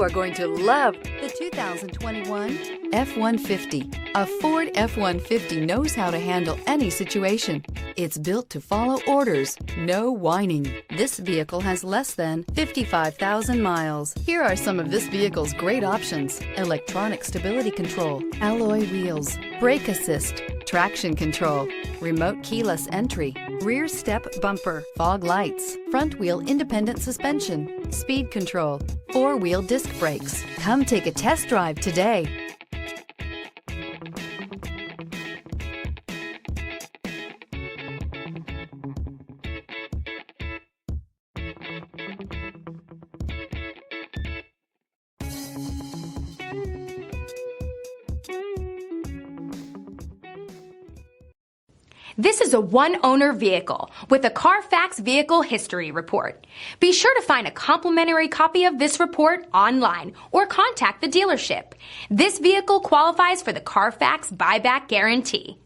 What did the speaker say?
are going to love the 2021 F-150. A Ford F-150 knows how to handle any situation. It's built to follow orders, no whining. This vehicle has less than 55,000 miles. Here are some of this vehicle's great options: electronic stability control, alloy wheels, brake assist, traction control, remote keyless entry, rear step bumper, fog lights, front wheel independent suspension, speed control, four-wheel disc brakes. Come take a test drive today. This is a one-owner vehicle with a Carfax Vehicle History Report. Be sure to find a complimentary copy of this report online or contact the dealership. This vehicle qualifies for the Carfax Buyback Guarantee.